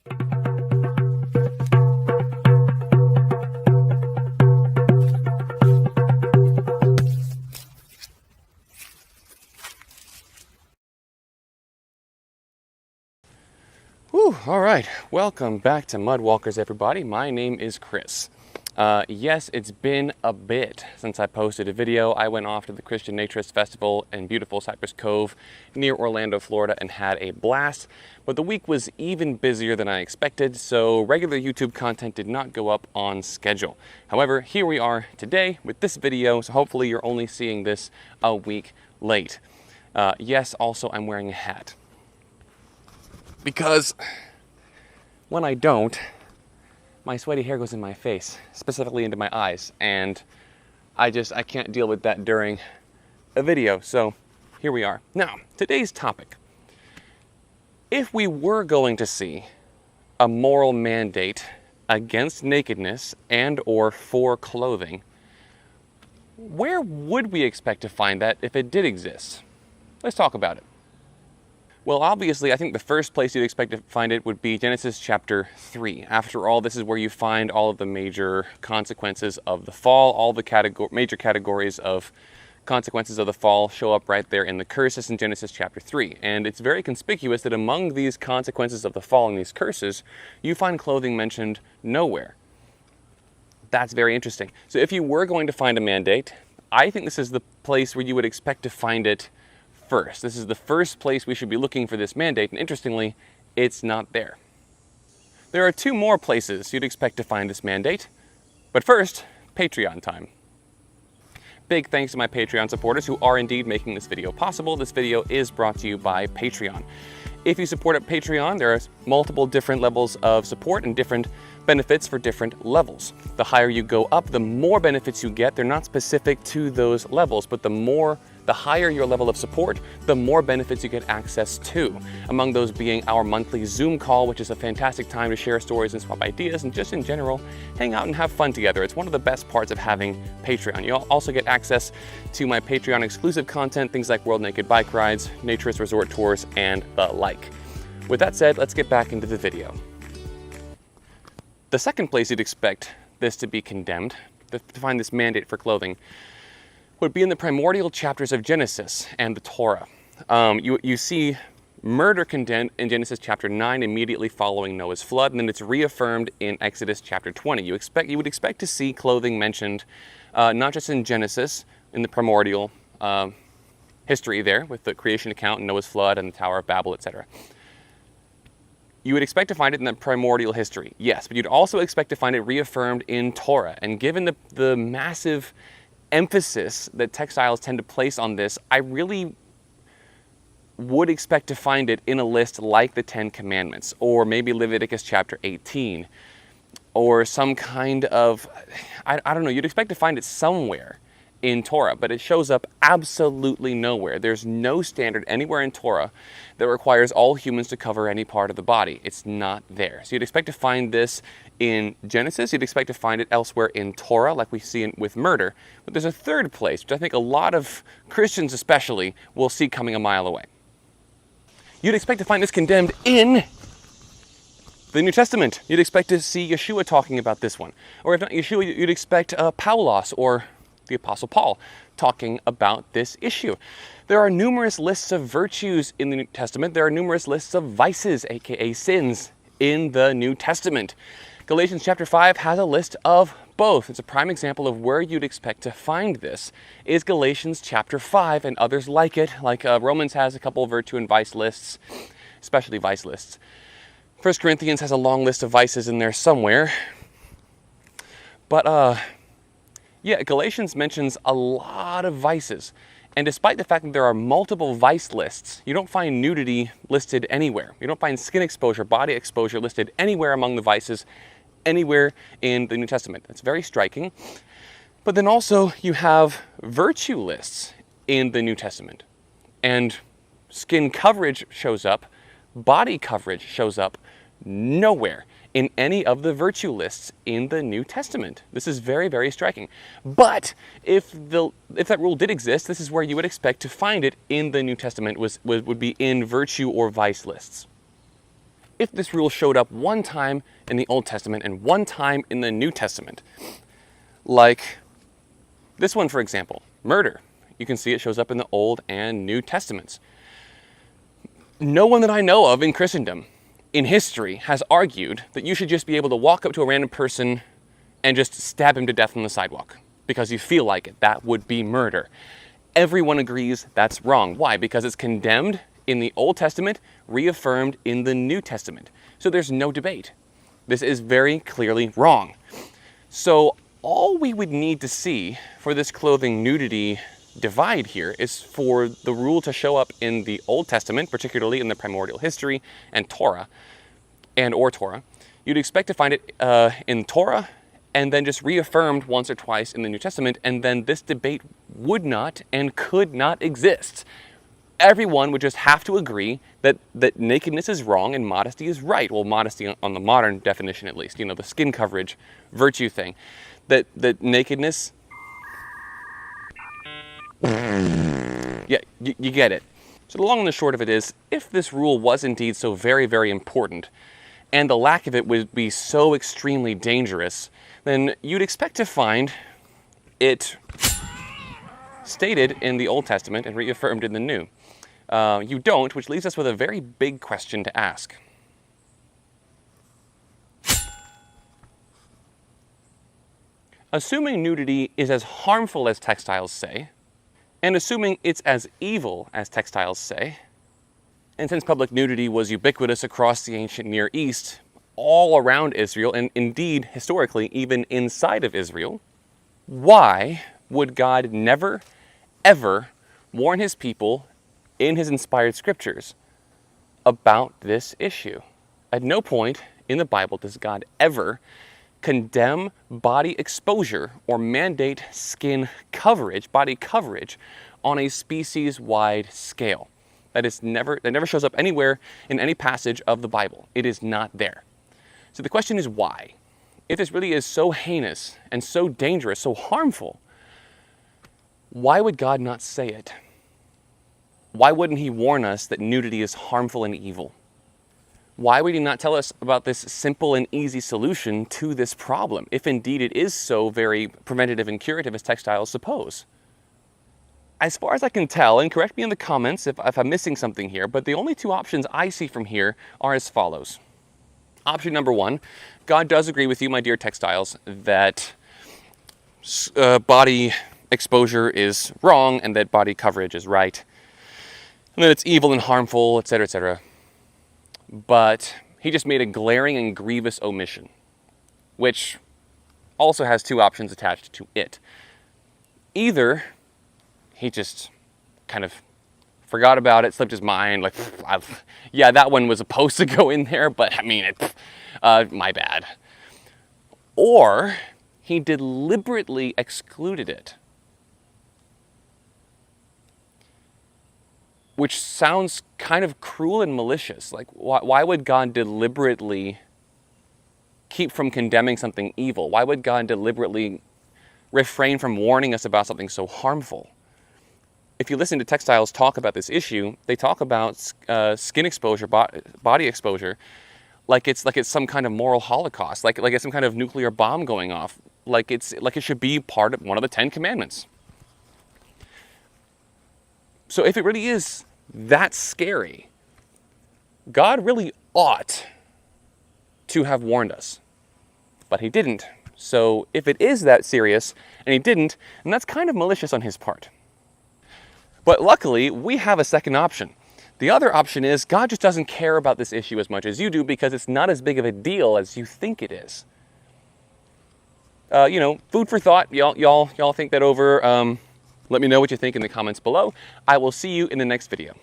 Whew, all right, welcome back to Mudwalkers, everybody. My name is Chris. Yes, it's been a bit since I posted a video. I went off to the Christian Naturist Festival in beautiful Cypress Cove near Orlando, Florida, and had a blast. But the week was even busier than I expected, so regular YouTube content did not go up on schedule. However, here we are today with this video, so hopefully you're only seeing this a week late. Yes, also I'm wearing a hat. Because when I don't, my sweaty hair goes in my face, specifically into my eyes, and I can't deal with that during a video, so here we are. Now, today's topic. If we were going to see a moral mandate against nakedness and or for clothing, where would we expect to find that if it did exist? Let's talk about it. Well, obviously, I think the first place you'd expect to find it would be Genesis chapter 3. After all, this is where you find all of the major consequences of the fall. All the major categories of consequences of the fall show up right there in the curses in Genesis chapter 3. And it's very conspicuous that among these consequences of the fall and these curses, you find clothing mentioned nowhere. That's very interesting. So if you were going to find a mandate, I think this is the place where you would expect to find it first. This is the first place we should be looking for this mandate, and interestingly, it's not there. There are two more places you'd expect to find this mandate, but first, Patreon time. Big thanks to my Patreon supporters who are indeed making this video possible. This video is brought to you by Patreon. If you support at Patreon, there are multiple different levels of support and different benefits for different levels. The higher you go up, the more benefits you get. They're not specific to those levels, but the higher your level of support, the more benefits you get access to. Among those being our monthly Zoom call, which is a fantastic time to share stories and swap ideas and just in general, hang out and have fun together. It's one of the best parts of having Patreon. You'll also get access to my Patreon exclusive content, things like World Naked Bike Rides, Naturist Resort Tours, and the like. With that said, let's get back into the video. The second place you'd expect this to be condemned, to find this mandate for clothing, would be in the primordial chapters of Genesis and the Torah. You see murder condemned in Genesis chapter 9 immediately following Noah's flood, and then it's reaffirmed in Exodus chapter 20. You would expect to see clothing mentioned not just in Genesis, in the primordial history there with the creation account and Noah's flood and the Tower of Babel, etc. You would expect to find it in the primordial history, yes, but you'd also expect to find it reaffirmed in Torah. And given the massive emphasis that textiles tend to place on this, I really would expect to find it in a list like the 10 Commandments, or maybe Leviticus chapter 18, or some kind of, I don't know, you'd expect to find it somewhere in Torah, but it shows up absolutely nowhere. There's no standard anywhere in Torah that requires all humans to cover any part of the body. It's not there. So you'd expect to find this in Genesis. You'd expect to find it elsewhere in Torah, like we see with murder. But there's a third place, which I think a lot of Christians especially will see coming a mile away. You'd expect to find this condemned in the New Testament. You'd expect to see Yeshua talking about this one. Or if not Yeshua, you'd expect Paulos or the Apostle Paul talking about this issue. There are numerous lists of virtues in the New Testament. There are numerous lists of vices, aka sins, in the New Testament. Galatians chapter 5 has a list of both. It's a prime example of where you'd expect to find this is Galatians chapter 5 and others like it, like Romans has a couple of virtue and vice lists, especially vice lists. 1 Corinthians has a long list of vices in there somewhere. But yeah, Galatians mentions a lot of vices. And despite the fact that there are multiple vice lists, you don't find nudity listed anywhere. You don't find skin exposure, body exposure listed anywhere among the vices, anywhere in the New Testament. That's very striking. But then also you have virtue lists in the New Testament. And skin coverage shows up, body coverage shows up nowhere in any of the virtue lists in the New Testament. This is very, very striking. But if that rule did exist, this is where you would expect to find it in the New Testament, would be in virtue or vice lists. if this rule showed up one time in the Old Testament and one time in the New Testament. Like this one, for example, murder. You can see it shows up in the Old and New Testaments. No one that I know of in Christendom, in history, has argued that you should just be able to walk up to a random person and just stab him to death on the sidewalk because you feel like it. That would be murder. Everyone agrees that's wrong. Why? Because it's condemned in the Old Testament, reaffirmed in the New Testament. So there's no debate. This is very clearly wrong. So all we would need to see for this clothing nudity divide here is for the rule to show up in the Old Testament, particularly in the primordial history and Torah, or Torah. You'd expect to find it in Torah and then just reaffirmed once or twice in the New Testament, and then this debate would not and could not exist. Everyone would just have to agree that nakedness is wrong and modesty is right. Well, modesty on the modern definition at least, the skin coverage, virtue thing. That nakedness, yeah, you get it. So the long and the short of it is, if this rule was indeed so very, very important, and the lack of it would be so extremely dangerous, then you'd expect to find it stated in the Old Testament and reaffirmed in the New. You don't, which leaves us with a very big question to ask. Assuming nudity is as harmful as textiles say, and assuming it's as evil as textiles say, and since public nudity was ubiquitous across the ancient Near East, all around Israel, and indeed, historically, even inside of Israel, why would God never, ever warn his people in his inspired scriptures about this issue? At no point in the Bible does God ever condemn body exposure or mandate skin coverage, body coverage, on a species-wide scale. That never shows up anywhere in any passage of the Bible. It is not there. So the question is why? If this really is so heinous and so dangerous, so harmful, why would God not say it? Why wouldn't he warn us that nudity is harmful and evil? Why would he not tell us about this simple and easy solution to this problem, if indeed it is so very preventative and curative as textiles suppose? As far as I can tell, and correct me in the comments if I'm missing something here, but the only two options I see from here are as follows. Option number one, God does agree with you, my dear textiles, that body exposure is wrong and that body coverage is right, and that it's evil and harmful, etc., etc. But he just made a glaring and grievous omission, which also has two options attached to it. Either he just kind of forgot about it, slipped his mind, like, yeah, that one was supposed to go in there, but I mean, my bad. Or he deliberately excluded it, which sounds kind of cruel and malicious. Like, why would God deliberately keep from condemning something evil? Why would God deliberately refrain from warning us about something so harmful? If you listen to textiles talk about this issue, they talk about skin exposure, body exposure, like it's some kind of moral holocaust, like it's some kind of nuclear bomb going off, like it should be part of one of the 10 Commandments. So if it really is that scary, God really ought to have warned us, but he didn't. So if it is that serious and he didn't, then that's kind of malicious on his part. But luckily, we have a second option. The other option is God just doesn't care about this issue as much as you do because it's not as big of a deal as you think it is. Food for thought. Y'all think that over. Let me know what you think in the comments below. I will see you in the next video.